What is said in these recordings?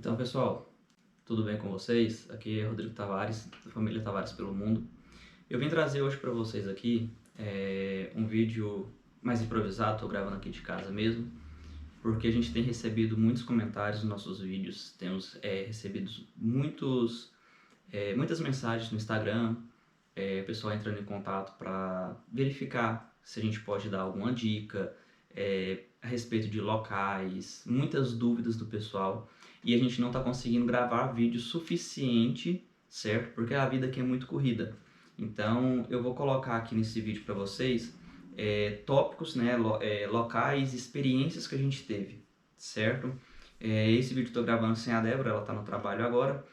Então, pessoal, tudo bem com vocês? Aqui é Rodrigo Tavares, da família Tavares pelo Mundo. Eu vim trazer hoje para vocês aqui um vídeo mais improvisado, estou gravando aqui de casa mesmo, porque a gente tem recebido muitos comentários nos nossos vídeos, temos recebido muitas mensagens no Instagram, pessoal entrando em contato para verificar se a gente pode dar alguma dica a respeito de locais, muitas dúvidas do pessoal, e a gente não está conseguindo gravar vídeo suficiente, certo? Porque a vida aqui é muito corrida. Então eu vou colocar aqui nesse vídeo para vocês tópicos, né, locais, experiências que a gente teve, certo? Esse vídeo eu estou gravando sem a Débora, ela está no trabalho agora,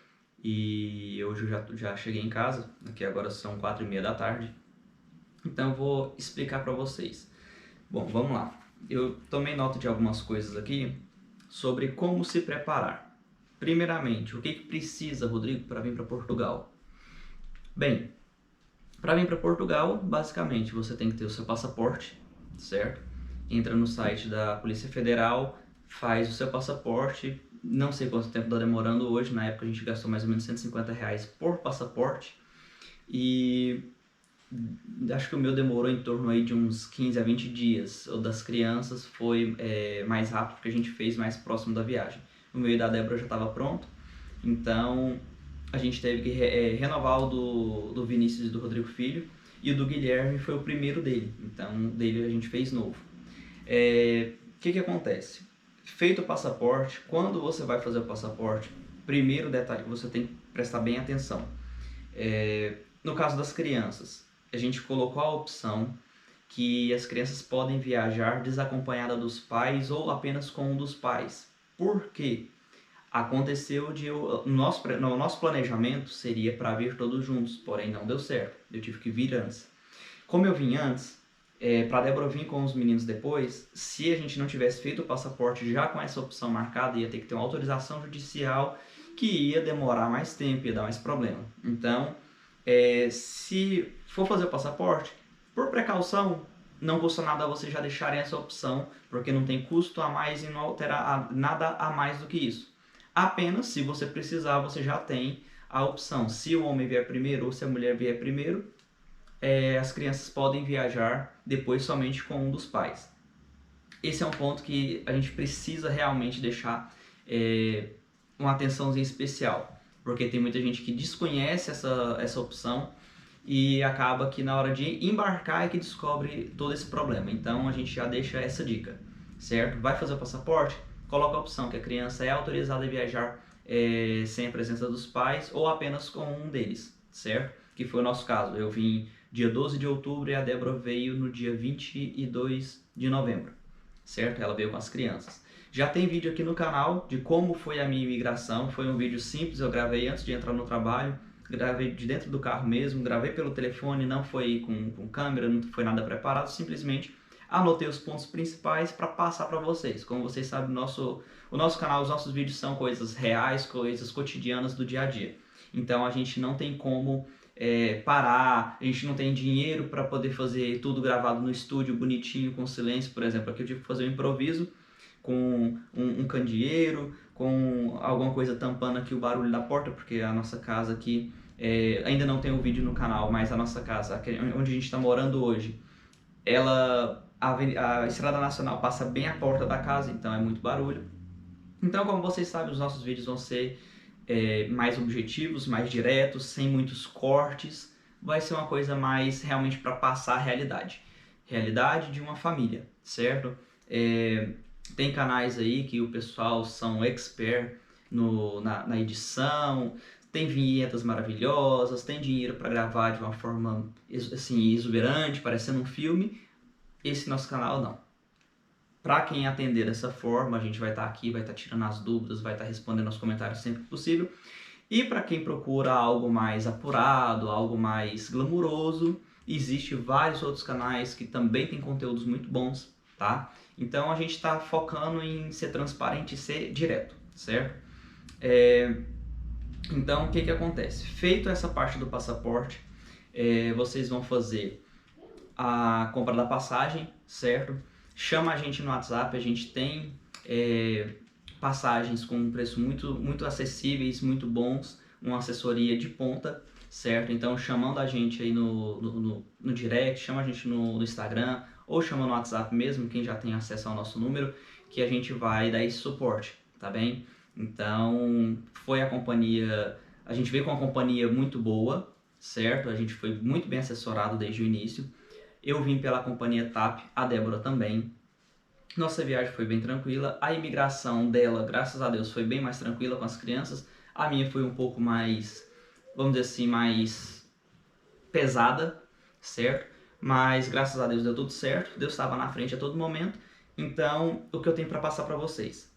e hoje eu já cheguei em casa, aqui agora são 4h30 da tarde, então eu vou explicar para vocês. Bom, vamos lá. Eu tomei nota de algumas coisas aqui sobre como se preparar. Primeiramente, o que precisa, Rodrigo, para vir para Portugal? Bem, para vir para Portugal, basicamente, você tem que ter o seu passaporte, certo? Entra no site da Polícia Federal, faz o seu passaporte. Não sei quanto tempo está demorando hoje, na época a gente gastou mais ou menos R$150 por passaporte. E acho que o meu demorou em torno aí de uns 15 a 20 dias. O das crianças foi mais rápido, porque a gente fez mais próximo da viagem. O meu e da Débora já estava pronto, então a gente teve que renovar o do Vinícius e do Rodrigo Filho, e o do Guilherme foi o primeiro dele, então dele a gente fez novo. O que acontece? Feito o passaporte, quando você vai fazer o passaporte, primeiro detalhe que você tem que prestar bem atenção. No caso das crianças, a gente colocou a opção que as crianças podem viajar desacompanhada dos pais ou apenas com um dos pais. Por quê? Aconteceu no nosso planejamento seria para vir todos juntos, porém não deu certo. Eu tive que vir antes. Como eu vim antes, para a Débora vir com os meninos depois, se a gente não tivesse feito o passaporte já com essa opção marcada, ia ter que ter uma autorização judicial que ia demorar mais tempo, ia dar mais problema. Então, se for fazer o passaporte, por precaução, não custa nada vocês já deixarem essa opção, porque não tem custo a mais e não altera nada a mais do que isso. Apenas se você precisar, você já tem a opção. Se o homem vier primeiro ou se a mulher vier primeiro, as crianças podem viajar depois somente com um dos pais. Esse é um ponto que a gente precisa realmente deixar uma atençãozinha especial, porque tem muita gente que desconhece essa opção e acaba que na hora de embarcar é que descobre todo esse problema. Então a gente já deixa essa dica, certo? Vai fazer o passaporte? Coloca a opção que a criança é autorizada a viajar sem a presença dos pais ou apenas com um deles, certo? Que foi o nosso caso. Eu vim dia 12 de outubro e a Débora veio no dia 22 de novembro, certo? Ela veio com as crianças. Já tem vídeo aqui no canal de como foi a minha imigração. Foi um vídeo simples, eu gravei antes de entrar no trabalho, gravei de dentro do carro mesmo, gravei pelo telefone, não foi com câmera, não foi nada preparado, simplesmente anotei os pontos principais para passar para vocês. Como vocês sabem, o nosso canal, os nossos vídeos são coisas reais, coisas cotidianas do dia a dia. Então a gente não tem como parar, a gente não tem dinheiro para poder fazer tudo gravado no estúdio, bonitinho, com silêncio. Por exemplo, aqui eu tive que fazer um improviso com um candeeiro, com alguma coisa tampando aqui o barulho da porta, porque a nossa casa aqui, ainda não tem o vídeo no canal, mas a nossa casa, onde a gente está morando hoje, a Estrada Nacional passa bem à porta da casa, então é muito barulho. Então, como vocês sabem, os nossos vídeos vão ser mais objetivos, mais diretos, sem muitos cortes. Vai ser uma coisa mais realmente para passar a realidade de uma família, certo? Tem canais aí que o pessoal são expert na edição, tem vinhetas maravilhosas, tem dinheiro para gravar de uma forma assim, exuberante, parecendo um filme. Esse nosso canal não. Para quem atender dessa forma, a gente vai estar aqui, vai estar tirando as dúvidas, vai estar respondendo aos comentários sempre que possível. E para quem procura algo mais apurado, algo mais glamuroso, existe vários outros canais que também tem conteúdos muito bons, tá? Então a gente está focando em ser transparente e ser direto, certo? Então o que acontece? Feito essa parte do passaporte, vocês vão fazer a compra da passagem, certo? Chama a gente no WhatsApp, a gente tem passagens com um preço muito acessíveis, muito bons, uma assessoria de ponta, certo? Então, chamando a gente aí no direct, chama a gente no Instagram, ou chama no WhatsApp mesmo, quem já tem acesso ao nosso número, que a gente vai dar esse suporte, tá bem? Então, a gente veio com uma companhia muito boa, certo? A gente foi muito bem assessorado desde o início. Eu vim pela companhia TAP, a Débora também. Nossa viagem foi bem tranquila, a imigração dela, graças a Deus, foi bem mais tranquila com as crianças. A minha foi um pouco mais, vamos dizer assim, mais pesada, certo? Mas graças a Deus deu tudo certo, Deus estava na frente a todo momento. Então, o que eu tenho para passar para vocês?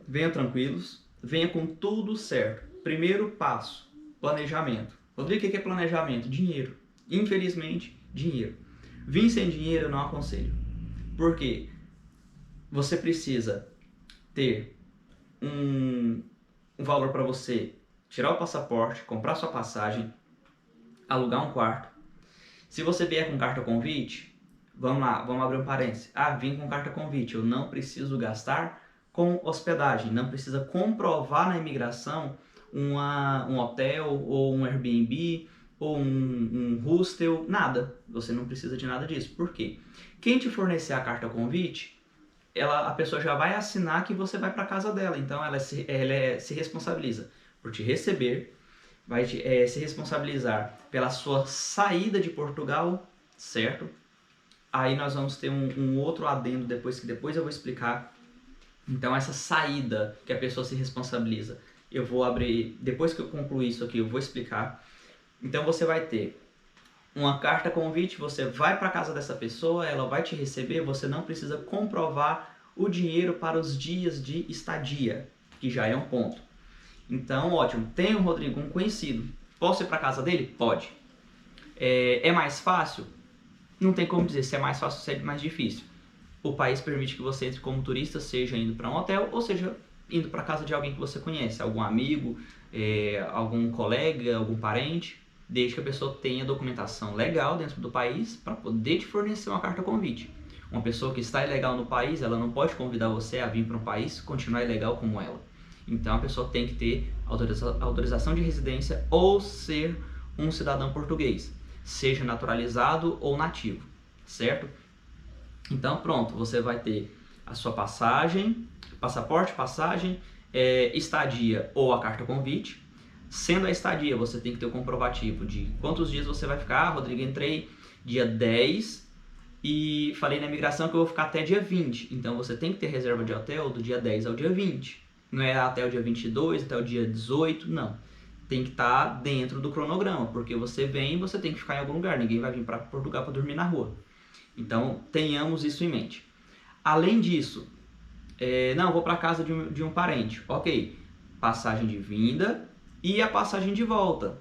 Venham tranquilos, venha com tudo certo. Primeiro passo, planejamento. Rodrigo, o que é planejamento? Dinheiro. Infelizmente, dinheiro. Vim sem dinheiro eu não aconselho. Por quê? Você precisa ter um valor para você tirar o passaporte, comprar sua passagem, alugar um quarto. Se você vier com carta convite, vamos lá, vamos abrir um parênteses. Vim com carta convite, eu não preciso gastar com hospedagem, não precisa comprovar na imigração um hotel ou um Airbnb ou um hostel, nada. Você não precisa de nada disso. Por quê? Quem te fornecer a carta convite, a pessoa já vai assinar que você vai para casa dela, então ela se responsabiliza por te receber, vai se responsabilizar pela sua saída de Portugal, certo? Aí nós vamos ter um outro adendo depois eu vou explicar. Então essa saída que a pessoa se responsabiliza, eu vou abrir, depois que eu concluir isso aqui, eu vou explicar. Então você vai ter uma carta convite, você vai para casa dessa pessoa, ela vai te receber, você não precisa comprovar o dinheiro para os dias de estadia, que já é um ponto. Então, ótimo, tem o Rodrigo, um conhecido, posso ir para casa dele? Pode. É mais fácil? Não tem como dizer se é mais fácil ou se é mais difícil. O país permite que você entre como turista, seja indo para um hotel ou seja indo para casa de alguém que você conhece, algum amigo, algum colega, algum parente, desde que a pessoa tenha documentação legal dentro do país para poder te fornecer uma carta convite. Uma pessoa que está ilegal no país, ela não pode convidar você a vir para um país continuar ilegal como ela. Então a pessoa tem que ter autorização de residência ou ser um cidadão português, seja naturalizado ou nativo, certo? Então pronto, você vai ter a sua passagem, passaporte, passagem, estadia ou a carta convite. Sendo a estadia, você tem que ter o comprovativo de quantos dias você vai ficar. Rodrigo, entrei dia 10 e falei na imigração que eu vou ficar até dia 20. Então você tem que ter reserva de hotel do dia 10 ao dia 20. Não é até o dia 22, até o dia 18, não. Tem que estar dentro do cronograma, porque você vem e você tem que ficar em algum lugar. Ninguém vai vir para Portugal para dormir na rua. Então tenhamos isso em mente. Além disso, não, vou para casa de um parente. Ok, passagem de vinda e a passagem de volta.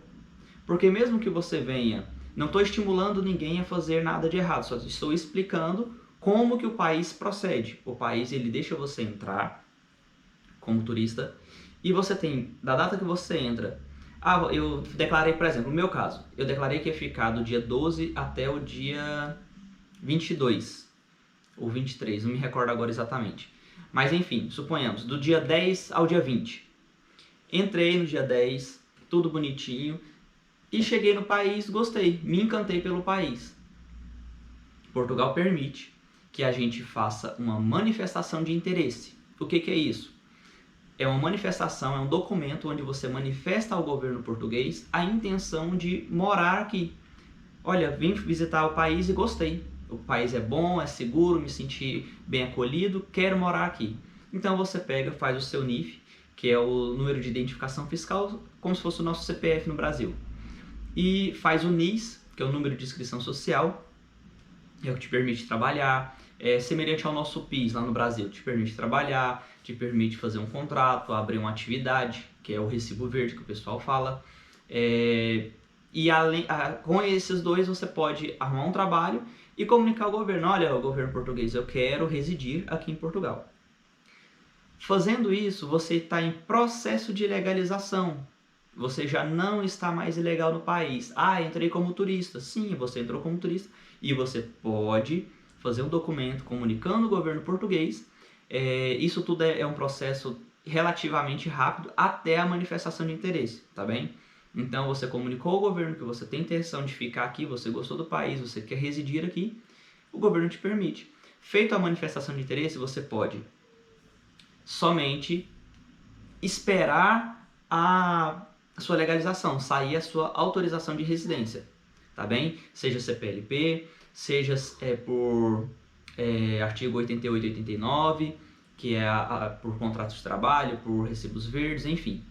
Porque mesmo que você venha, não estou estimulando ninguém a fazer nada de errado, só estou explicando como que o país procede. O país, ele deixa você entrar como turista e você tem, da data que você entra, eu declarei, por exemplo, no meu caso, eu declarei que ia ficar do dia 12 até o dia 22 ou 23, não me recordo agora exatamente. Mas enfim, suponhamos, do dia 10 ao dia 20. Entrei no dia 10, tudo bonitinho, e cheguei no país, gostei, me encantei pelo país. Portugal permite que a gente faça uma manifestação de interesse. O que é isso? É uma manifestação, é um documento onde você manifesta ao governo português a intenção de morar aqui. Olha, vim visitar o país e gostei. O país é bom, é seguro, me senti bem acolhido, quero morar aqui. Então você pega, faz o seu NIF, que é o número de identificação fiscal, como se fosse o nosso CPF no Brasil. E faz o NIS, que é o número de inscrição social, é o que te permite trabalhar, semelhante ao nosso PIS lá no Brasil, te permite trabalhar, te permite fazer um contrato, abrir uma atividade, que é o recibo verde que o pessoal fala. E com esses dois você pode arrumar um trabalho e comunicar ao governo, olha, o governo português, eu quero residir aqui em Portugal. Fazendo isso, você está em processo de legalização. Você já não está mais ilegal no país. Entrei como turista. Sim, você entrou como turista e você pode fazer um documento comunicando ao governo português Isso tudo é um processo relativamente rápido até a manifestação de interesse, tá bem? Então você comunicou ao governo que você tem intenção de ficar aqui, você gostou do país, você quer residir aqui, o governo te permite. Feito a manifestação de interesse, você pode somente esperar a sua legalização, sair a sua autorização de residência, tá bem? Seja CPLP, seja por artigo 88 e 89, que é por contratos de trabalho, por recibos verdes, enfim.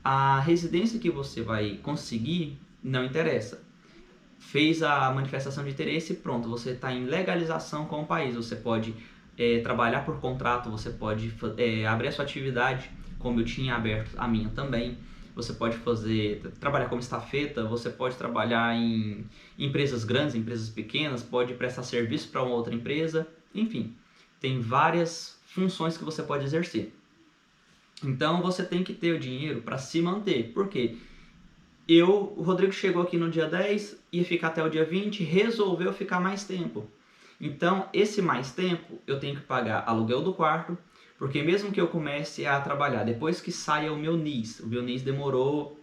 A residência que você vai conseguir não interessa. Fez a manifestação de interesse, pronto, você está em legalização com o país. Você pode trabalhar por contrato, você pode abrir a sua atividade, como eu tinha aberto a minha também. Você pode trabalhar como estafeta, você pode trabalhar em empresas grandes, empresas pequenas, pode prestar serviço para uma outra empresa, enfim, tem várias funções que você pode exercer. Então você tem que ter o dinheiro para se manter. Por quê? O Rodrigo chegou aqui no dia 10, ia ficar até o dia 20, resolveu ficar mais tempo. Então, esse mais tempo, eu tenho que pagar aluguel do quarto, porque mesmo que eu comece a trabalhar, depois que saia o meu NIS demorou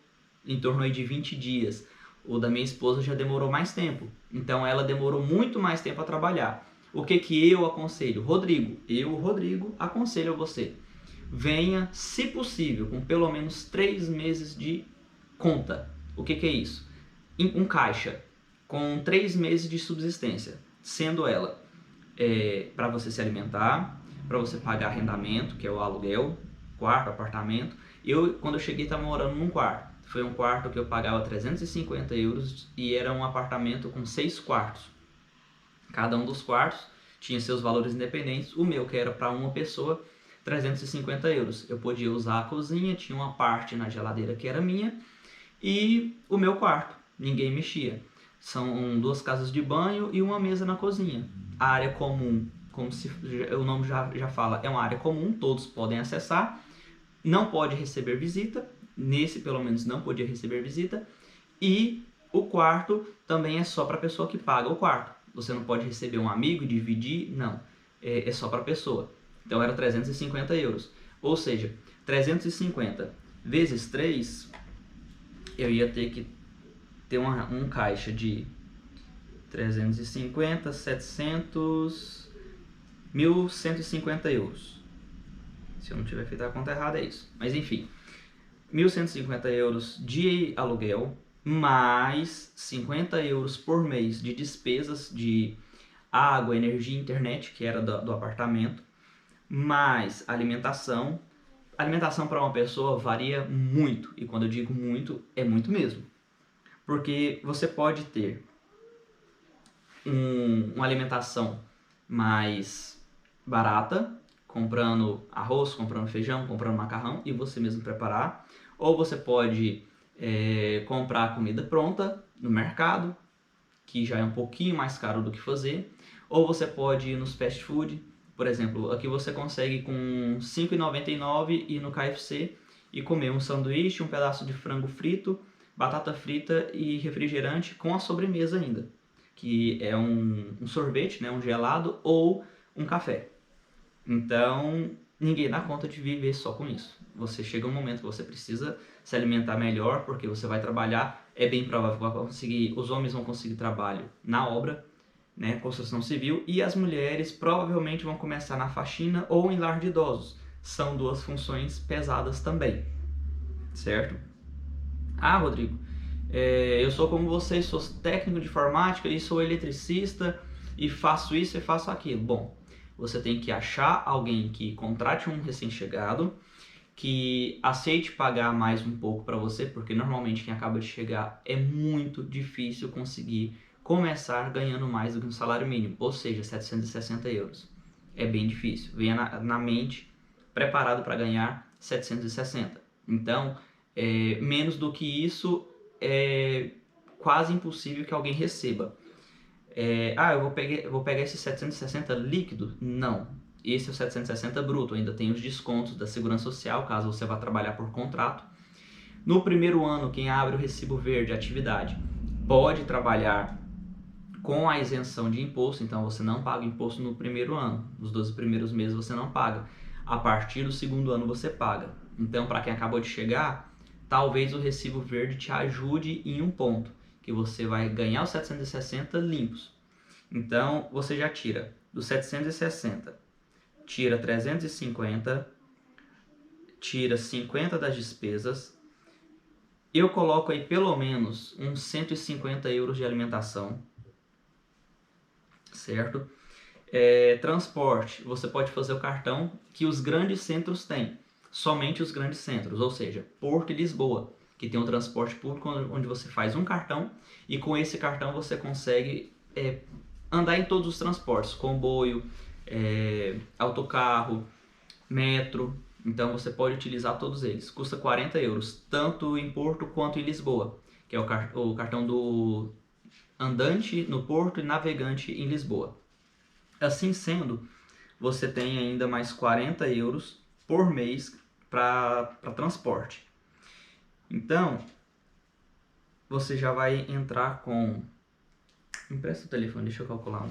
em torno aí de 20 dias, o da minha esposa já demorou mais tempo, então ela demorou muito mais tempo a trabalhar. O que eu aconselho? Rodrigo, aconselho a você, venha, se possível, com pelo menos 3 meses de conta. O que é isso? Um caixa com 3 meses de subsistência, sendo ela para você se alimentar, para você pagar arrendamento, que é o aluguel, quarto, apartamento. Quando eu cheguei, estava morando num quarto. Foi um quarto que eu pagava 350 euros e era um apartamento com 6 quartos. Cada um dos quartos tinha seus valores independentes. O meu, que era para uma pessoa, 350 euros. Eu podia usar a cozinha, tinha uma parte na geladeira que era minha e o meu quarto, ninguém mexia. São 2 casas de banho e uma mesa na cozinha. A área comum, como o nome já fala, é uma área comum, todos podem acessar. Não pode receber visita, nesse pelo menos não podia receber visita. E o quarto também é só para a pessoa que paga o quarto. Você não pode receber um amigo e dividir, não. É só para a pessoa. Então era 350 euros. Ou seja, 350 vezes 3, eu ia ter que ter um caixa de 350, 700, 1.150 euros. Se eu não tiver feito a conta errada, é isso. Mas enfim, 1.150 euros de aluguel, mais 50 euros por mês de despesas de água, energia e internet, que era do apartamento, mais alimentação. Alimentação para uma pessoa varia muito, e quando eu digo muito, é muito mesmo. Porque você pode ter uma alimentação mais barata, comprando arroz, comprando feijão, comprando macarrão e você mesmo preparar. Ou você pode comprar comida pronta no mercado, que já é um pouquinho mais caro do que fazer. Ou você pode ir nos fast food. Por exemplo, aqui você consegue com R$ 5,99 ir no KFC e comer um sanduíche, um pedaço de frango frito, batata frita e refrigerante com a sobremesa ainda, que é um sorvete, né, um gelado ou um café. Então, ninguém dá conta de viver só com isso. Você chega um momento que você precisa se alimentar melhor, porque você vai trabalhar, é bem provável que os homens vão conseguir trabalho na obra, né, construção civil, e as mulheres provavelmente vão começar na faxina ou em lar de idosos. São 2 funções pesadas também, certo? Ah, Rodrigo, eu sou como você, sou técnico de informática e sou eletricista e faço isso e faço aquilo. Bom, você tem que achar alguém que contrate um recém-chegado, que aceite pagar mais um pouco para você, porque normalmente quem acaba de chegar é muito difícil conseguir começar ganhando mais do que um salário mínimo, ou seja, 760 euros. É bem difícil. Venha na mente preparado para ganhar 760. Então, menos do que isso é quase impossível que alguém receba. Eu vou pegar esse 760 líquido? Não. Esse é o 760 bruto. Ainda tem os descontos da Segurança Social, caso você vá trabalhar por contrato. No primeiro ano, quem abre o recibo verde, atividade, pode trabalhar com a isenção de imposto, então você não paga imposto no primeiro ano, nos 12 primeiros meses você não paga. A partir do segundo ano você paga. Então, para quem acabou de chegar, talvez o recibo verde te ajude em um ponto, que você vai ganhar os 760 limpos. Então, você já tira dos 760, tira 350, tira 50 das despesas. Eu coloco aí pelo menos uns 150 euros de alimentação, certo? Transporte, você pode fazer o cartão que os grandes centros têm, somente os grandes centros, ou seja, Porto e Lisboa, que tem um transporte público onde você faz um cartão e com esse cartão você consegue andar em todos os transportes, comboio, autocarro, metro, então você pode utilizar todos eles. Custa 40 euros, tanto em Porto quanto em Lisboa, que é o cartão do andante no Porto e navegante em Lisboa. Assim sendo, você tem ainda mais 40 euros por mês para transporte. Então, você já vai entrar com... Empresta o telefone, deixa eu calcular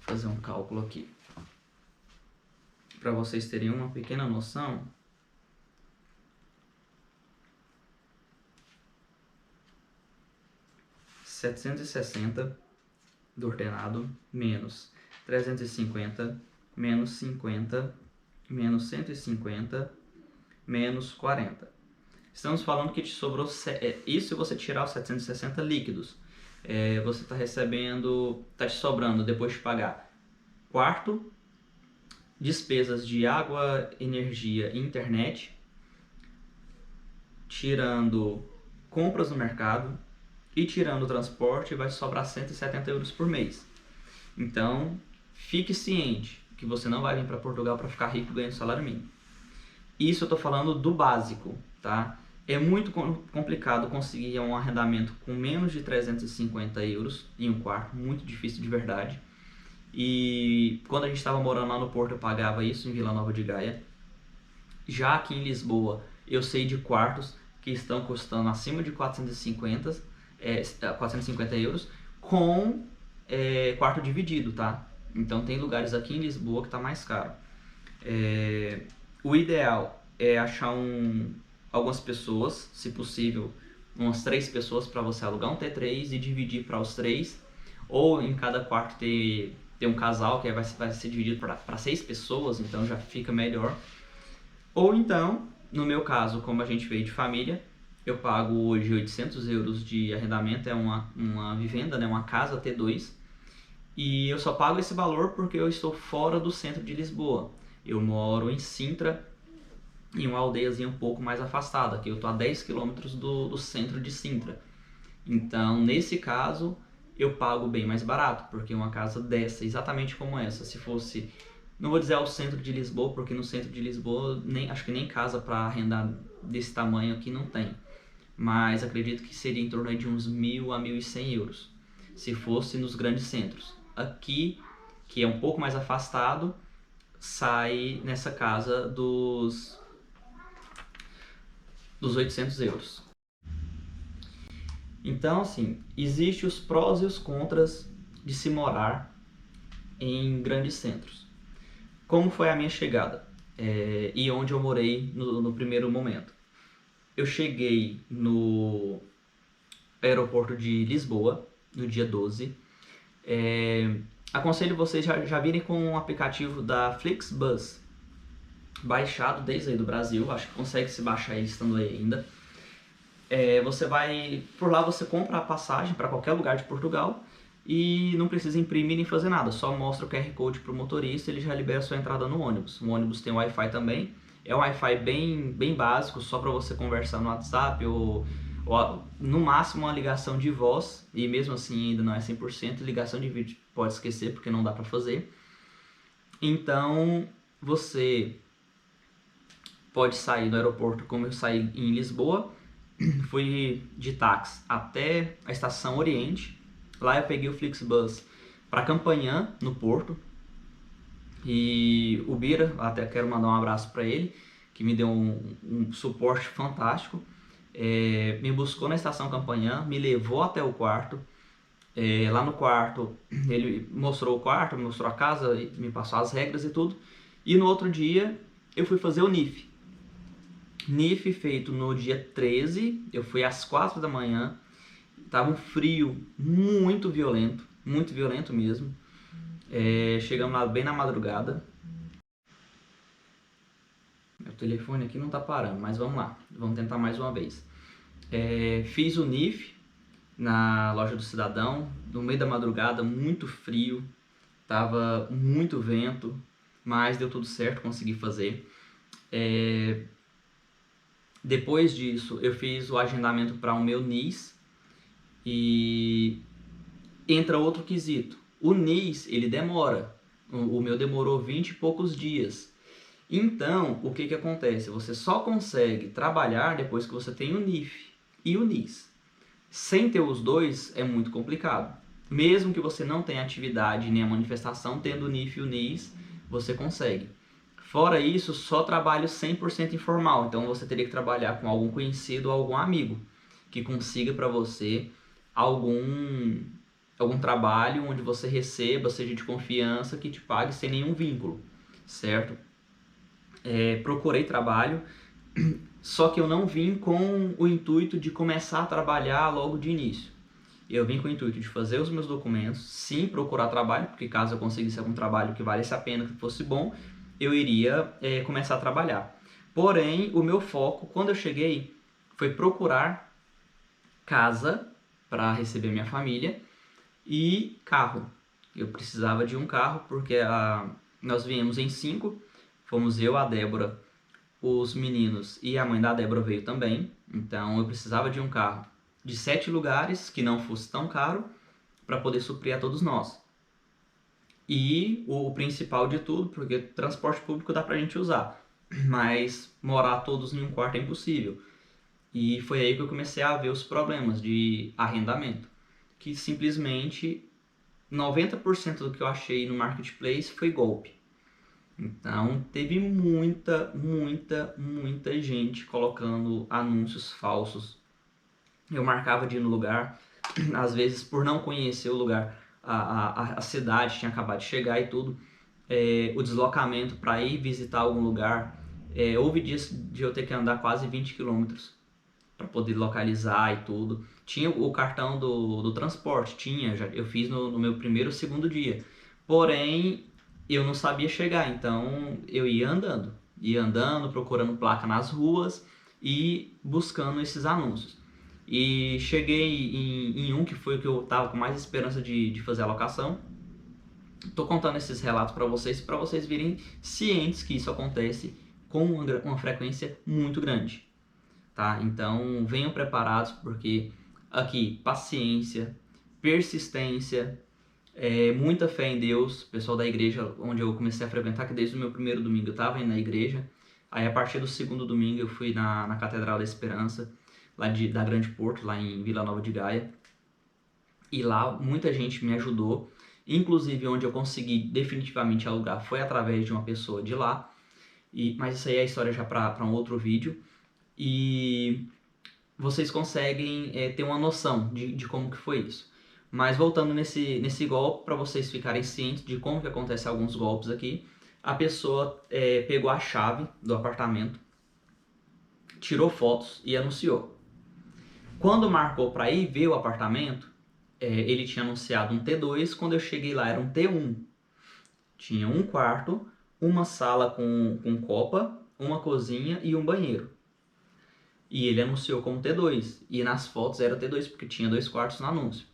fazer um cálculo aqui. Para vocês terem uma pequena noção, R$760 do ordenado, menos 350, menos 50, menos 150, menos 40. Estamos falando que te sobrou, isso se você tirar os 760 líquidos. Você está recebendo, está te sobrando, depois de pagar quarto, despesas de água, energia e internet, tirando compras no mercado e tirando o transporte, vai sobrar 170 euros por mês. Então, fique ciente que você não vai vir para Portugal para ficar rico ganhando salário mínimo. Isso eu estou falando do básico, tá? É muito complicado conseguir um arrendamento com menos de 350 euros em um quarto, muito difícil de verdade. E quando a gente estava morando lá no Porto, eu pagava isso em Vila Nova de Gaia. Já aqui em Lisboa, eu sei de quartos que estão custando acima de 450 euros com quarto dividido, tá? Então tem lugares aqui em Lisboa que está mais caro. O ideal é achar algumas pessoas, se possível, umas 3 pessoas para você alugar um T3 e dividir para os 3, ou em cada quarto ter um casal que vai ser dividido para 6 pessoas, então já fica melhor. Ou então, no meu caso, como a gente veio de família, eu pago hoje 800 euros de arrendamento, é uma vivenda, né, uma casa T2, e eu só pago esse valor porque eu estou fora do centro de Lisboa. Eu moro em Sintra, em uma aldeiazinha um pouco mais afastada, que eu estou a 10 km do centro de Sintra. Então, nesse caso, eu pago bem mais barato, porque uma casa dessa, exatamente como essa, se fosse, não vou dizer ao centro de Lisboa, porque no centro de Lisboa, acho que nem casa para arrendar desse tamanho aqui não tem, mas acredito que seria em torno de uns 1.000 a 1.100 euros, se fosse nos grandes centros. Aqui, que é um pouco mais afastado, sai nessa casa dos 800 euros. Então, assim, existem os prós e os contras de se morar em grandes centros. Como foi a minha chegada e onde eu morei no primeiro momento? Eu cheguei no aeroporto de Lisboa no dia 12. Aconselho vocês já virem com um aplicativo da Flixbus, baixado desde aí do Brasil, acho que consegue se baixar ele estando aí ainda. Você vai, por lá você compra a passagem para qualquer lugar de Portugal e não precisa imprimir nem fazer nada, só mostra o QR Code para o motorista e ele já libera a sua entrada no ônibus. O ônibus tem Wi-Fi também, é um Wi-Fi bem básico, só para você conversar no WhatsApp ou no máximo uma ligação de voz, e mesmo assim ainda não é 100%, ligação de vídeo pode esquecer porque não dá para fazer. Então você pode sair do aeroporto como eu saí em Lisboa. Fui de táxi até a estação Oriente. Lá eu peguei o Flixbus para Campanhã, no Porto. E o Bira, até quero mandar um abraço para ele, que me deu um suporte fantástico. Me buscou na estação Campanhã, me levou até o quarto. Lá no quarto, ele mostrou o quarto, me mostrou a casa, me passou as regras e tudo. E no outro dia, eu fui fazer o NIF. NIF feito no dia 13, eu fui às 4 da manhã. Tava um frio muito violento mesmo. Chegamos lá bem na madrugada. Meu telefone aqui não tá parando, mas vamos lá. Vamos tentar mais uma vez. Fiz o NIF na loja do Cidadão, no meio da madrugada, muito frio. Tava muito vento, mas deu tudo certo, consegui fazer. Depois disso, eu fiz o agendamento para o meu NIS e entra outro quesito. O NIS, ele demora. O meu demorou 20 e poucos dias. Então, o que acontece? Você só consegue trabalhar depois que você tem o NIF e o NIS. Sem ter os dois é muito complicado. Mesmo que você não tenha atividade nem a manifestação, tendo o NIF e o NIS, você consegue. Fora isso, só trabalho 100% informal. Então você teria que trabalhar com algum conhecido ou algum amigo que consiga para você algum trabalho onde você receba, seja de confiança, que te pague sem nenhum vínculo, certo? Procurei trabalho, só que eu não vim com o intuito de começar a trabalhar logo de início. Eu vim com o intuito de fazer os meus documentos, sim, procurar trabalho, porque caso eu conseguisse algum trabalho que valesse a pena, que fosse bom, eu iria começar a trabalhar. Porém, o meu foco, quando eu cheguei, foi procurar casa para receber minha família e carro. Eu precisava de um carro porque nós viemos em 5, fomos eu, a Débora, os meninos e a mãe da Débora veio também. Então eu precisava de um carro de 7 lugares, que não fosse tão caro, para poder suprir a todos nós. E o principal de tudo, porque transporte público dá pra gente usar, mas morar todos em um quarto é impossível. E foi aí que eu comecei a ver os problemas de arrendamento, que simplesmente 90% do que eu achei no Marketplace foi golpe. Então teve muita gente colocando anúncios falsos. Eu marcava de ir no lugar, às vezes por não conhecer o lugar, a cidade tinha acabado de chegar e tudo, o deslocamento para ir visitar algum lugar, houve dias de eu ter que andar quase 20 quilômetros para poder localizar e tudo. Tinha o cartão do transporte, eu fiz no meu primeiro ou segundo dia. Porém, eu não sabia chegar, então eu ia andando, procurando placa nas ruas e buscando esses anúncios. E cheguei em um que foi o que eu tava com mais esperança de fazer a locação. Tô contando esses relatos para vocês virem cientes que isso acontece com uma frequência muito grande. Tá? Então venham preparados, porque aqui paciência, persistência, muita fé em Deus. O pessoal da igreja onde eu comecei a frequentar, que desde o meu primeiro domingo eu estava indo na igreja, aí a partir do segundo domingo eu fui na Catedral da Esperança, lá da Grande Porto, lá em Vila Nova de Gaia, e lá muita gente me ajudou, inclusive onde eu consegui definitivamente alugar foi através de uma pessoa de lá, mas isso aí é história já para um outro vídeo. E vocês conseguem ter uma noção de como que foi isso. Mas voltando nesse golpe, para vocês ficarem cientes de como que acontece alguns golpes aqui, a pessoa pegou a chave do apartamento, tirou fotos e anunciou. Quando marcou para ir ver o apartamento, ele tinha anunciado um T2, quando eu cheguei lá era um T1. Tinha um quarto, uma sala com copa, uma cozinha e um banheiro. E ele anunciou como T2. E nas fotos era T2, porque tinha 2 quartos no anúncio.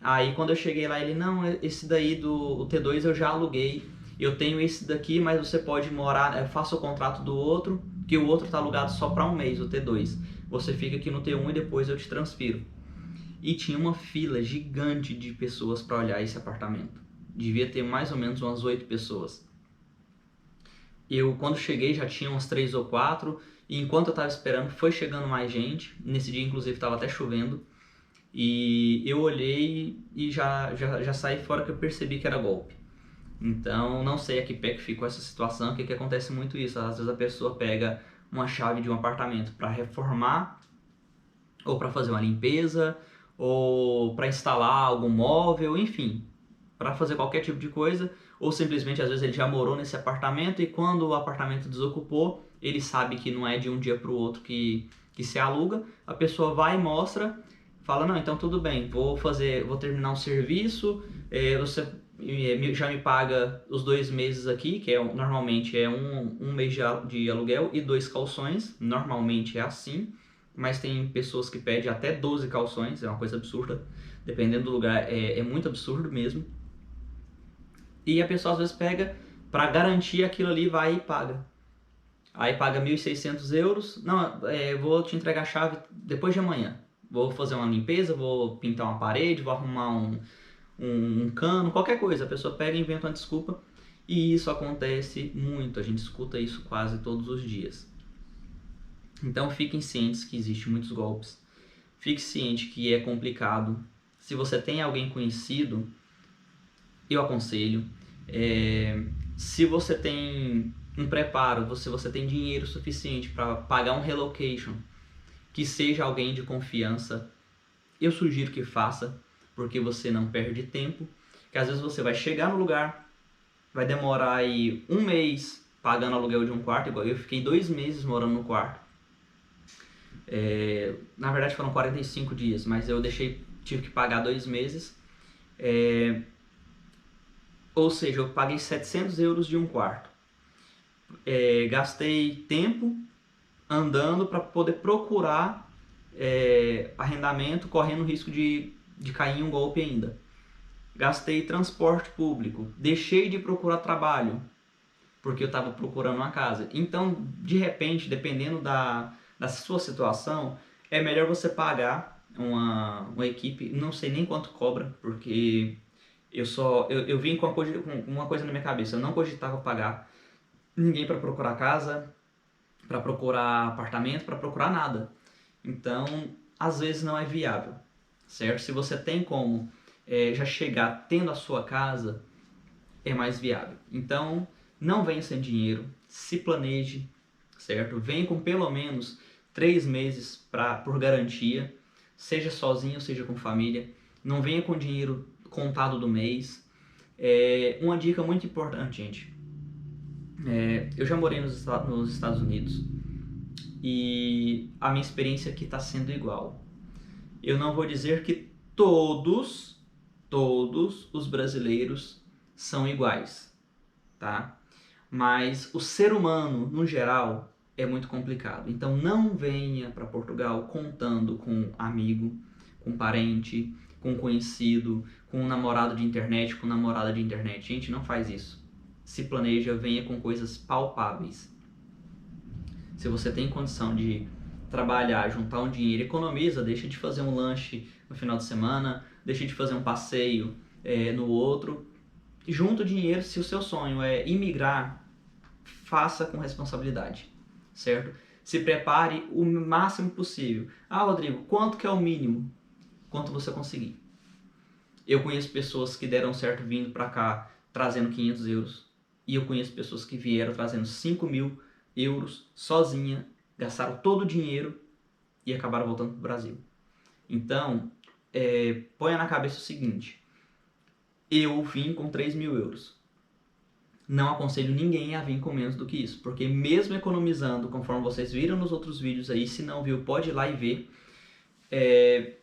Aí quando eu cheguei lá, ele, não, esse daí do T2 eu já aluguei. Eu tenho esse daqui, mas você pode morar, faça o contrato do outro, que o outro está alugado só para um mês, o T2. Você fica aqui no T1 e depois eu te transfiro. E tinha uma fila gigante de pessoas para olhar esse apartamento. Devia ter mais ou menos umas 8 pessoas. Eu, quando cheguei, já tinha uns 3 ou 4, e enquanto eu estava esperando, foi chegando mais gente. Nesse dia, inclusive, estava até chovendo. E eu olhei e já saí fora, que eu percebi que era golpe. Então, não sei a que pé que ficou essa situação, que acontece muito isso. Às vezes a pessoa pega uma chave de um apartamento para reformar, ou para fazer uma limpeza, ou para instalar algum móvel, enfim, para fazer qualquer tipo de coisa, ou simplesmente às vezes ele já morou nesse apartamento e quando o apartamento desocupou, ele sabe que não é de um dia para o outro que se aluga, a pessoa vai e mostra, fala, não, então tudo bem, vou terminar um serviço, você já me paga os 2 meses aqui, que normalmente é um mês de aluguel e 2 calções, normalmente é assim, mas tem pessoas que pedem até 12 calções, é uma coisa absurda, dependendo do lugar, é muito absurdo mesmo. E a pessoa às vezes pega, para garantir aquilo ali, vai e paga. Aí paga 1.600 euros, não, vou te entregar a chave depois de amanhã. Vou fazer uma limpeza, vou pintar uma parede, vou arrumar um cano, qualquer coisa. A pessoa pega e inventa uma desculpa e isso acontece muito, a gente escuta isso quase todos os dias. Então fiquem cientes que existem muitos golpes, fique ciente que é complicado. Se você tem alguém conhecido, eu aconselho. Se você tem um preparo, se você tem dinheiro suficiente para pagar um relocation, que seja alguém de confiança, eu sugiro que faça, porque você não perde tempo, que às vezes você vai chegar no lugar, vai demorar aí 1 mês pagando aluguel de um quarto, igual eu fiquei 2 meses morando no quarto. Na verdade foram 45 dias, mas eu tive que pagar 2 meses. Ou seja, eu paguei 700 euros de um quarto. Gastei tempo andando para poder procurar arrendamento, correndo o risco de cair em um golpe ainda. Gastei transporte público, deixei de procurar trabalho, porque eu estava procurando uma casa. Então, de repente, dependendo da sua situação, é melhor você pagar uma equipe, não sei nem quanto cobra, porque eu vim com uma coisa na minha cabeça, eu não cogitava pagar ninguém para procurar casa, para procurar apartamento, para procurar nada. Então, às vezes não é viável, certo? Se você tem como já chegar tendo a sua casa, é mais viável. Então, não venha sem dinheiro, se planeje, certo? Venha com pelo menos 3 meses por garantia, seja sozinho, seja com família. Não venha com dinheiro contado do mês. Uma dica muito importante, gente. Eu já morei nos Estados Unidos e a minha experiência aqui está sendo igual. Eu não vou dizer que todos os brasileiros são iguais, tá? Mas o ser humano, no geral, é muito complicado. Então não venha para Portugal contando com amigo, com parente, com conhecido, com namorado de internet, com namorada de internet. Gente, não faz isso. Se planeja, venha com coisas palpáveis. Se você tem condição de trabalhar, juntar um dinheiro, economiza, deixa de fazer um lanche no final de semana, deixa de fazer um passeio no outro. Junta o dinheiro, se o seu sonho é imigrar, faça com responsabilidade, certo? Se prepare o máximo possível. Ah, Rodrigo, quanto que é o mínimo? Quanto você conseguir. Eu conheço pessoas que deram certo vindo para cá trazendo 500 euros. E eu conheço pessoas que vieram trazendo 5.000 euros sozinha, gastaram todo o dinheiro e acabaram voltando para o Brasil. Então, ponha na cabeça o seguinte: eu vim com 3.000 euros. Não aconselho ninguém a vir com menos do que isso, porque mesmo economizando, conforme vocês viram nos outros vídeos aí, se não viu, pode ir lá e ver.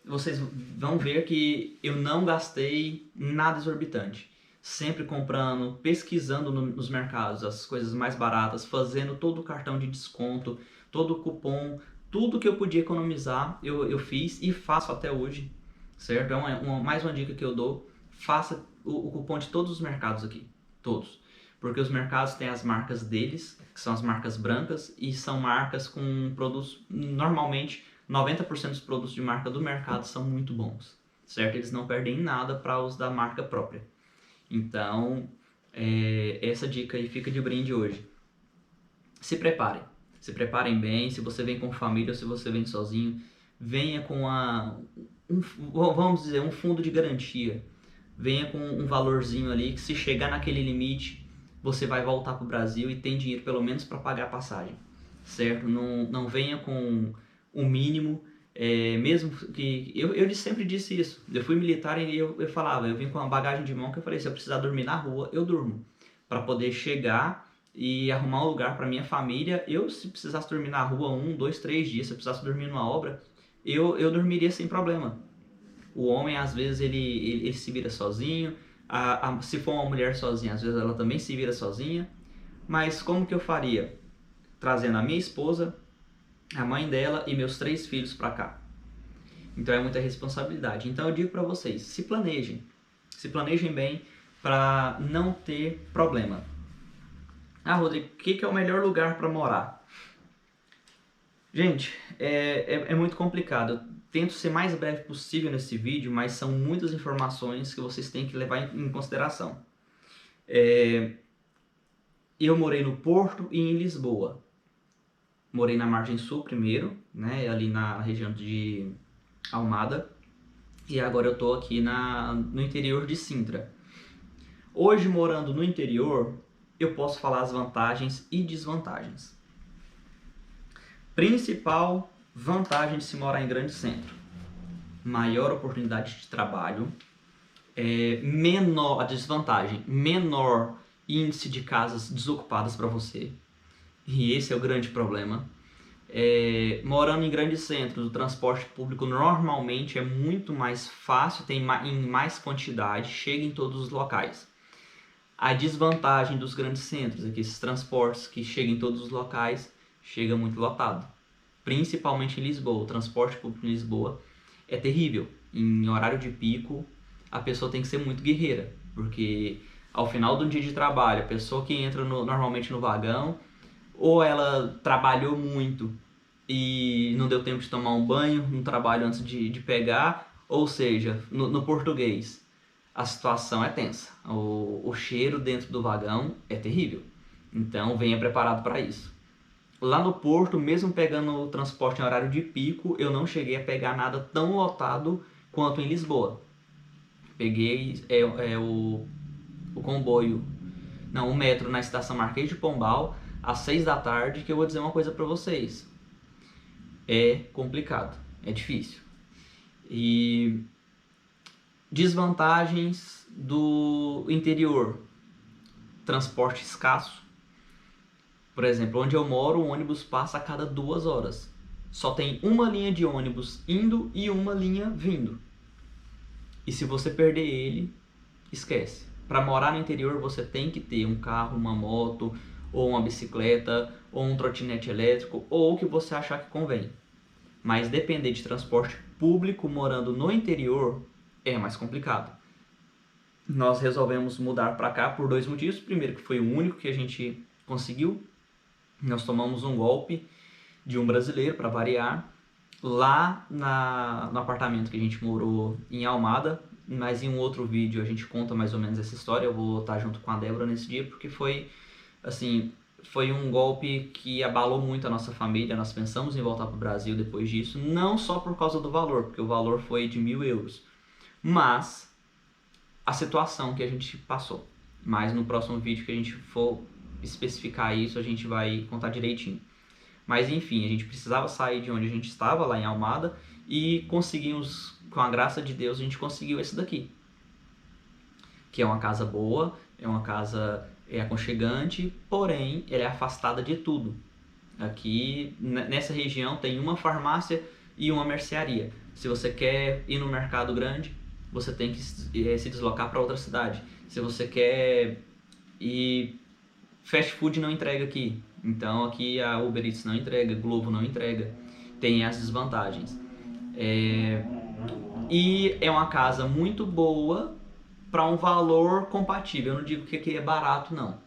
Vocês vão ver que eu não gastei nada exorbitante. Sempre comprando, pesquisando nos mercados as coisas mais baratas, fazendo todo o cartão de desconto, todo o cupom, tudo que eu podia economizar eu fiz e faço até hoje, certo? Mais uma dica que eu dou: faça o cupom de todos os mercados aqui, todos. Porque os mercados têm as marcas deles, que são as marcas brancas, e são marcas com produtos, normalmente 90% dos produtos de marca do mercado são muito bons, certo? Eles não perdem nada para os da marca própria. Então, essa dica aí fica de brinde hoje. Se preparem bem. Se você vem com família ou se você vem sozinho, venha com vamos dizer, um fundo de garantia. Venha com um valorzinho ali que, se chegar naquele limite, você vai voltar para o Brasil e tem dinheiro pelo menos para pagar a passagem, certo? Não venha com o mínimo. Mesmo que... Eu sempre disse isso. Eu fui militar e eu falava, eu vim com uma bagagem de mão que eu falei, se eu precisar dormir na rua, eu durmo. Para poder chegar e arrumar um lugar para minha família. Se precisasse dormir na rua 1, 2, 3 dias, se eu precisasse dormir numa obra, eu dormiria sem problema. O homem, às vezes, ele se vira sozinho. Se for uma mulher sozinha, às vezes ela também se vira sozinha. Mas como que eu faria? Trazendo a minha esposa, a mãe dela e meus 3 filhos para cá. Então é muita responsabilidade. Então eu digo para vocês, se planejem bem para não ter problema. Rodrigo, o que é o melhor lugar para morar? Gente, é muito complicado. Eu tento ser mais breve possível nesse vídeo, mas são muitas informações que vocês têm que levar em consideração. Eu morei no Porto e em Lisboa. Morei na margem sul primeiro, né, ali na região de Almada, e agora eu estou aqui no interior de Sintra. Hoje, morando no interior, eu posso falar as vantagens e desvantagens. Principal vantagem de se morar em grande centro: maior oportunidade de trabalho, menor a desvantagem, menor índice de casas desocupadas para você. E esse é o grande problema. Morando em grandes centros, o transporte público normalmente é muito mais fácil, tem em mais quantidade, chega em todos os locais. A desvantagem dos grandes centros é que esses transportes que chegam em todos os locais, chega muito lotado. Principalmente em Lisboa, o transporte público em Lisboa é terrível. Em horário de pico, a pessoa tem que ser muito guerreira, porque ao final do dia de trabalho, a pessoa que entra normalmente no vagão, ou ela trabalhou muito e não deu tempo de tomar um banho no trabalho antes de pegar, ou seja, no português, a situação é tensa. O cheiro dentro do vagão é terrível. Então venha preparado para isso. Lá no Porto, mesmo pegando o transporte em horário de pico, eu não cheguei a pegar nada tão lotado quanto em Lisboa. Peguei o comboio, não, o metro na estação Marquês de Pombal às 6 da tarde, que eu vou dizer uma coisa para vocês. É complicado, é difícil. E desvantagens do interior: transporte escasso. Por exemplo, onde eu moro, o ônibus passa a cada 2 horas. Só tem uma linha de ônibus indo e uma linha vindo. E se você perder ele, esquece. Para morar no interior, você tem que ter um carro, uma moto, ou uma bicicleta, ou um trotinete elétrico, ou o que você achar que convém. Mas depender de transporte público morando no interior é mais complicado. Nós resolvemos mudar para cá por 2 motivos. Primeiro, que foi o único que a gente conseguiu. Nós tomamos um golpe de um brasileiro, para variar, lá no apartamento que a gente morou em Almada. Mas em um outro vídeo a gente conta mais ou menos essa história. Eu vou estar junto com a Débora nesse dia, porque foi um golpe que abalou muito a nossa família. Nós pensamos em voltar para o Brasil depois disso, não só por causa do valor, porque o valor foi de 1.000 euros, mas a situação que a gente passou. Mas no próximo vídeo que a gente for especificar isso, a gente vai contar direitinho. Mas enfim, a gente precisava sair de onde a gente estava, lá em Almada, e conseguimos, com a graça de Deus, a gente conseguiu esse daqui, que é uma casa boa, é uma casa aconchegante, porém ela é afastada de tudo. Aqui nessa região tem uma farmácia e uma mercearia. Se você quer ir no mercado grande, você tem que se deslocar para outra cidade. Se você quer ir... Fast food não entrega aqui. Então aqui a Uber Eats não entrega, Globo não entrega. Tem as desvantagens. E é uma casa muito boa para um valor compatível. Eu não digo que aqui é barato, não.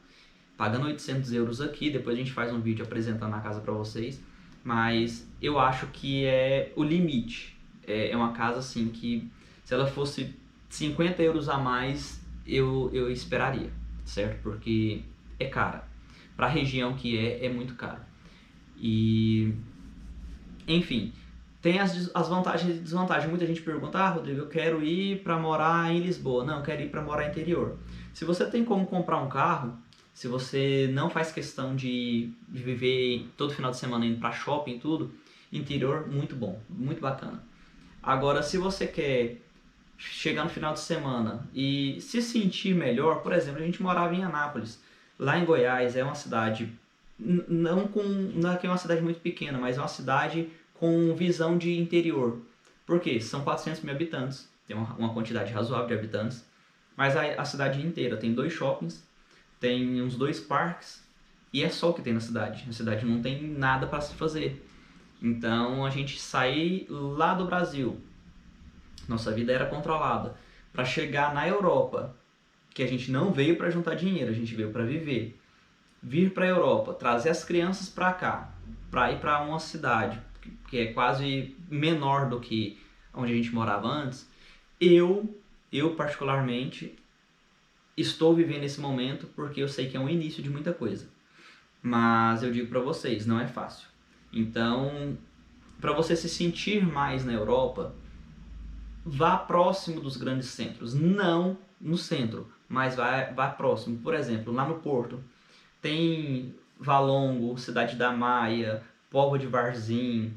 Pagando 800 euros aqui, depois a gente faz um vídeo apresentando a casa para vocês. Mas eu acho que é o limite. É uma casa assim que, se ela fosse 50 euros a mais, eu esperaria, certo? Porque é cara. Para a região que é muito caro. E, enfim, tem as vantagens e desvantagens. Muita gente pergunta: Rodrigo, eu quero ir para morar em Lisboa. Não, eu quero ir para morar no interior. Se você tem como comprar um carro, se você não faz questão de viver todo final de semana indo para shopping e tudo, Interior, muito bom, muito bacana. Agora, se você quer chegar no final de semana e se sentir melhor, por exemplo, a gente morava em Anápolis. Lá em Goiás é uma cidade, não é que é uma cidade muito pequena, mas é uma cidade com visão de interior. Por quê? São 400 mil habitantes, tem uma quantidade razoável de habitantes, mas a cidade inteira tem 2 shoppings, tem uns 2 parques, e é só o que tem na cidade. Na cidade não tem nada para se fazer. Então a gente sair lá do Brasil, nossa vida era controlada, para chegar na Europa, que a gente não veio para juntar dinheiro, a gente veio para viver. Vir para a Europa, trazer as crianças para cá, para ir para uma cidade que é quase menor do que onde a gente morava antes, eu particularmente estou vivendo esse momento porque eu sei que é um início de muita coisa. Mas eu digo para vocês, não é fácil. Então, para você se sentir mais na Europa, vá próximo dos grandes centros, não no centro, mas vá próximo. Por exemplo, lá no Porto, tem Valongo, Cidade da Maia, Póvoa de Varzim,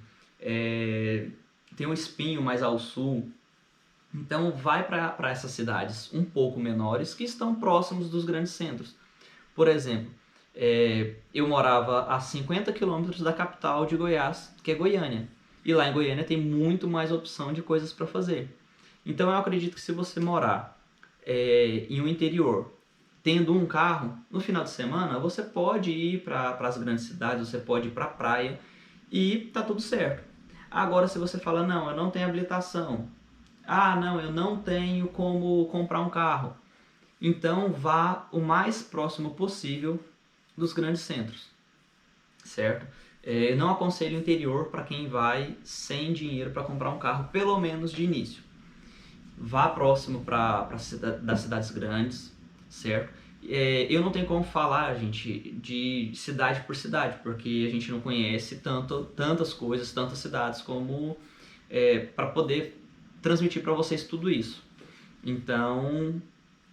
tem o Espinho mais ao sul. Então vai para essas cidades um pouco menores que estão próximos dos grandes centros. Por exemplo, eu morava a 50 quilômetros da capital de Goiás, que é Goiânia. E lá em Goiânia tem muito mais opção de coisas para fazer. Então eu acredito que se você morar em um interior, tendo um carro, no final de semana você pode ir para as grandes cidades, você pode ir para a praia e tá tudo certo. Agora se você fala, não, eu não tenho habilitação, não, eu não tenho como comprar um carro, então vá o mais próximo possível dos grandes centros, certo? Eu não aconselho o interior para quem vai sem dinheiro para comprar um carro, pelo menos de início. Vá próximo das cidades grandes, certo? Eu não tenho como falar, gente, de cidade por cidade, porque a gente não conhece tantas coisas, tantas cidades como para poder transmitir para vocês tudo isso. Então,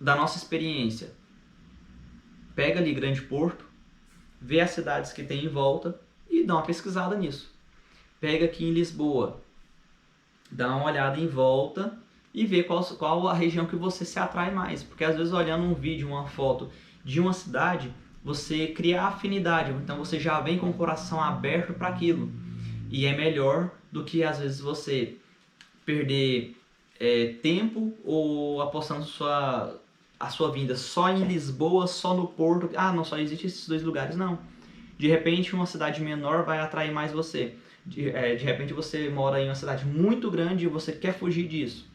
da nossa experiência, pega ali Grande Porto, vê as cidades que tem em volta e dá uma pesquisada nisso. Pega aqui em Lisboa, dá uma olhada em volta e vê qual a região que você se atrai mais. Porque às vezes olhando um vídeo, uma foto de uma cidade, você cria afinidade, então você já vem com o coração aberto para aquilo. E é melhor do que às vezes você perder tempo ou apostando a sua vinda só em Lisboa, só no Porto. Não, só existe esses 2 lugares, não. De repente uma cidade menor vai atrair mais você. De repente você mora em uma cidade muito grande e você quer fugir disso.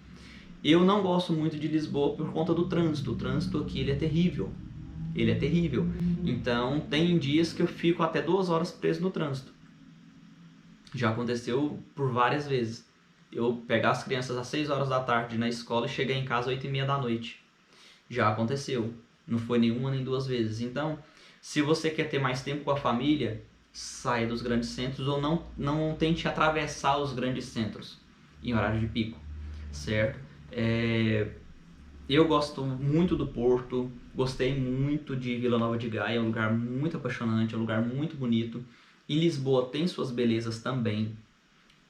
Eu não gosto muito de Lisboa por conta do trânsito. O trânsito aqui ele é terrível. Ele é terrível. Então tem dias que eu fico até 2 horas preso no trânsito. Já aconteceu por várias vezes. Eu pegar as crianças às 6 horas da tarde na escola e chegar em casa às 8h30 da noite. Já aconteceu. Não foi nenhuma nem 2 vezes. Então, se você quer ter mais tempo com a família, saia dos grandes centros ou não tente atravessar os grandes centros em horário de pico, certo? Eu gosto muito do Porto, gostei muito de Vila Nova de Gaia, é um lugar muito apaixonante, é um lugar muito bonito. E Lisboa tem suas belezas também,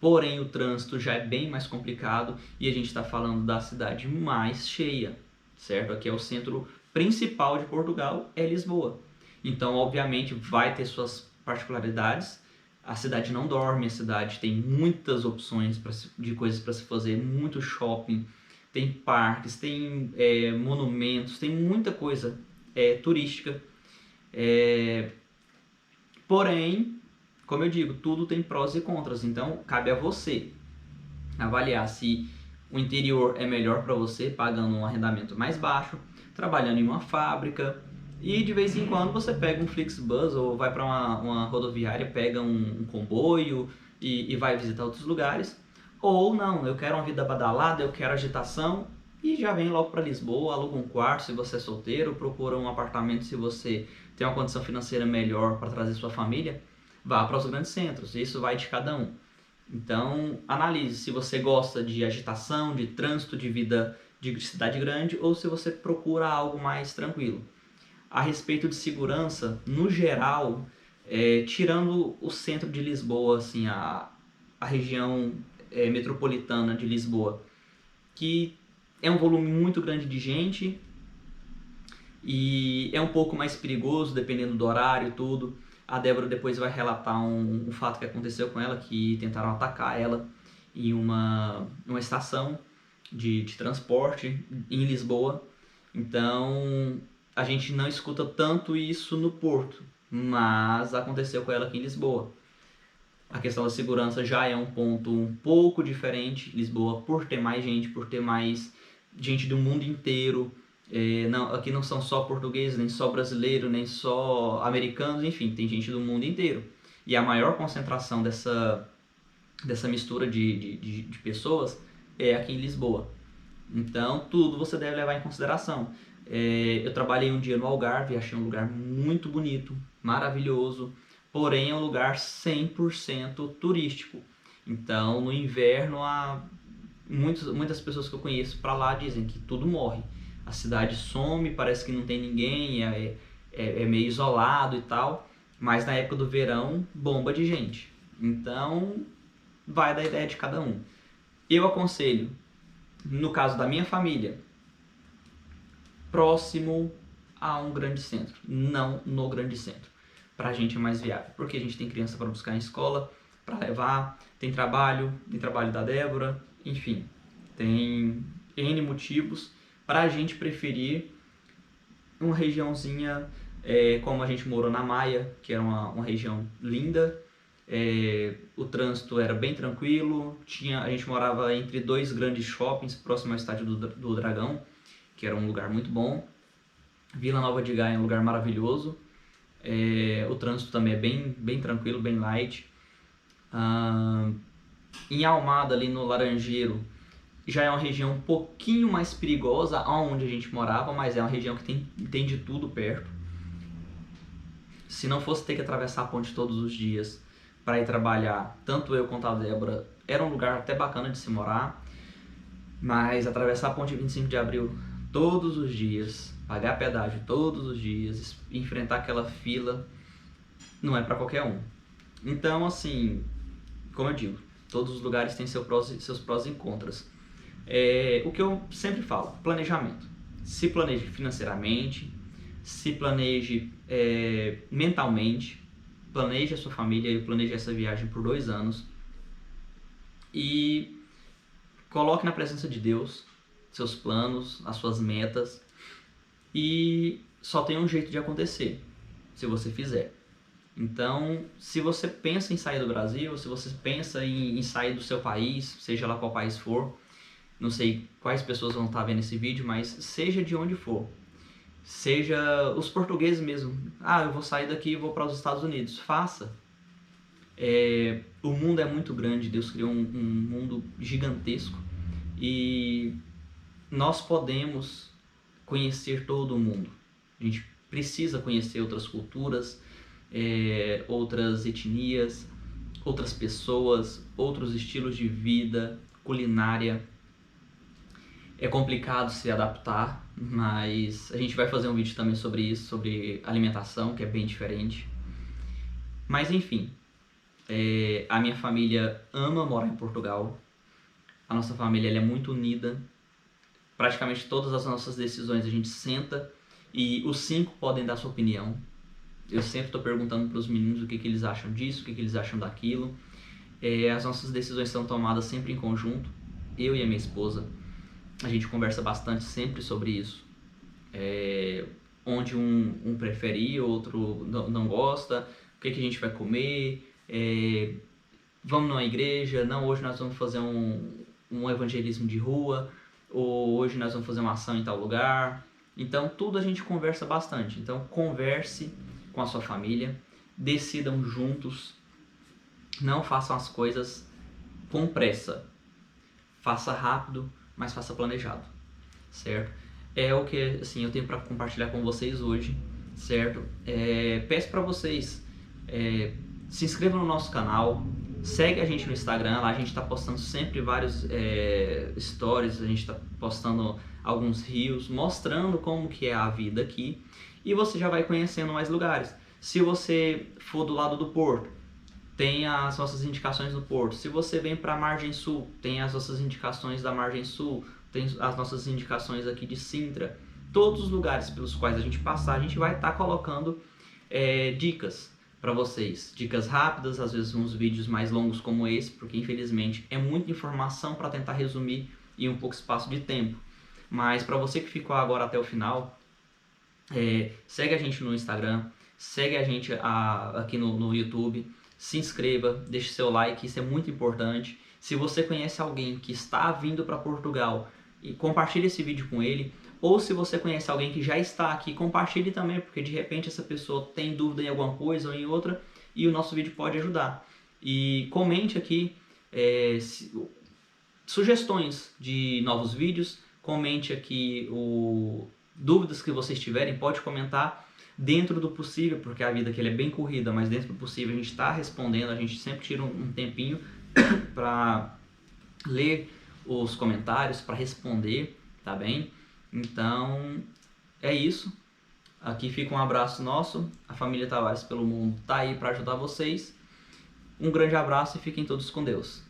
porém o trânsito já é bem mais complicado e a gente está falando da cidade mais cheia, certo? Aqui é o centro principal de Portugal, é Lisboa. Então, obviamente, vai ter suas particularidades. A cidade não dorme, a cidade tem muitas opções de coisas para se fazer, muito shopping, tem parques, tem monumentos, tem muita coisa turística. Porém, como eu digo, tudo tem prós e contras, então cabe a você avaliar se o interior é melhor para você, pagando um arrendamento mais baixo, trabalhando em uma fábrica, e de vez em quando você pega um Flixbus ou vai para uma rodoviária, pega um comboio e vai visitar outros lugares. Ou não, eu quero uma vida badalada, eu quero agitação e já vem logo para Lisboa, aluga um quarto se você é solteiro, procura um apartamento se você tem uma condição financeira melhor para trazer sua família, vá para os grandes centros, isso vai de cada um. Então analise se você gosta de agitação, de trânsito, de vida de cidade grande ou se você procura algo mais tranquilo. A respeito de segurança, no geral, tirando o centro de Lisboa, assim, a região metropolitana de Lisboa, que é um volume muito grande de gente e é um pouco mais perigoso dependendo do horário e tudo. A Débora depois vai relatar um fato que aconteceu com ela, que tentaram atacar ela em uma estação de transporte em Lisboa. Então a gente não escuta tanto isso no Porto, mas aconteceu com ela aqui em Lisboa. A questão da segurança já é um ponto um pouco diferente. Lisboa, por ter mais gente, por ter mais gente do mundo inteiro, aqui não são só portugueses, nem só brasileiros, nem só americanos, enfim, tem gente do mundo inteiro. E a maior concentração dessa mistura de pessoas é aqui em Lisboa. Então, tudo você deve levar em consideração. Eu trabalhei um dia no Algarve, achei um lugar muito bonito, maravilhoso, porém é um lugar 100% turístico. Então, no inverno, muitas pessoas que eu conheço para lá dizem que tudo morre. A cidade some, parece que não tem ninguém, é meio isolado e tal, mas na época do verão, bomba de gente. Então, vai da ideia de cada um. Eu aconselho, no caso da minha família, próximo a um grande centro, não no grande centro. Pra gente é mais viável, porque a gente tem criança para buscar em escola, para levar, tem trabalho da Débora, enfim, tem N motivos para a gente preferir uma regiãozinha como a gente morou na Maia, que era uma região linda. O trânsito era bem tranquilo, a gente morava entre 2 grandes shoppings próximo ao estádio do Dragão, que era um lugar muito bom. Vila Nova de Gaia é um lugar maravilhoso. O trânsito também é bem tranquilo, bem light. Em Almada, ali no Laranjeiro, já é uma região um pouquinho mais perigosa onde a gente morava, mas é uma região que tem de tudo perto. Se não fosse ter que atravessar a ponte todos os dias para ir trabalhar, tanto eu quanto a Débora, era um lugar até bacana de se morar, mas atravessar a ponte 25 de abril todos os dias, pagar pedágio todos os dias, enfrentar aquela fila, não é para qualquer um. Então, assim, como eu digo, todos os lugares têm seus prós e contras. O que eu sempre falo, planejamento. Se planeje financeiramente, se planeje mentalmente, planeje a sua família e planeje essa viagem por 2 anos e coloque na presença de Deus seus planos, as suas metas, e só tem um jeito de acontecer, se você fizer. Então, se você pensa em sair do Brasil, se você pensa em sair do seu país, seja lá qual país for, não sei quais pessoas vão estar vendo esse vídeo, mas seja de onde for, seja os portugueses mesmo, eu vou sair daqui e vou para os Estados Unidos, faça. O mundo é muito grande, Deus criou um mundo gigantesco e nós podemos conhecer todo o mundo. A gente precisa conhecer outras culturas, outras etnias, outras pessoas, outros estilos de vida, culinária. É complicado se adaptar, mas a gente vai fazer um vídeo também sobre isso, sobre alimentação, que é bem diferente. Mas enfim, a minha família ama morar em Portugal. A nossa família ela é muito unida. Praticamente todas as nossas decisões a gente senta e os 5 podem dar sua opinião. Eu sempre estou perguntando para os meninos o que eles acham disso, o que eles acham daquilo. As nossas decisões são tomadas sempre em conjunto, eu e a minha esposa. A gente conversa bastante sempre sobre isso. Onde um prefere ir, outro não gosta, o que a gente vai comer, vamos numa igreja, não, hoje nós vamos fazer um evangelismo de rua, ou hoje nós vamos fazer uma ação em tal lugar. Então tudo a gente conversa bastante. Então converse com a sua família, decidam juntos, não façam as coisas com pressa, faça rápido, mas faça planejado, certo? É o que assim, eu tenho para compartilhar com vocês hoje, certo? Peço para vocês se inscrevam no nosso canal, segue a gente no Instagram, lá a gente está postando sempre vários stories, a gente está postando alguns reels, mostrando como que é a vida aqui, e você já vai conhecendo mais lugares. Se você for do lado do Porto, tem as nossas indicações no Porto. Se você vem para a Margem Sul, tem as nossas indicações da Margem Sul, tem as nossas indicações aqui de Sintra. Todos os lugares pelos quais a gente passar, a gente vai estar colocando dicas para vocês. Dicas rápidas, às vezes uns vídeos mais longos como esse, porque infelizmente é muita informação para tentar resumir em um pouco espaço de tempo. Mas para você que ficou agora até o final, segue a gente no Instagram, segue a gente aqui no YouTube, se inscreva, deixe seu like, isso é muito importante. Se você conhece alguém que está vindo para Portugal, compartilhe esse vídeo com ele. Ou se você conhece alguém que já está aqui, compartilhe também, porque de repente essa pessoa tem dúvida em alguma coisa ou em outra e o nosso vídeo pode ajudar. E comente aqui sugestões de novos vídeos, comente aqui dúvidas que vocês tiverem, pode comentar dentro do possível, porque a vida aqui é bem corrida, mas dentro do possível a gente está respondendo, a gente sempre tira um tempinho para ler os comentários, para responder, tá bem? Então, é isso. Aqui fica um abraço nosso. A família Tavares pelo Mundo tá aí para ajudar vocês. Um grande abraço e fiquem todos com Deus.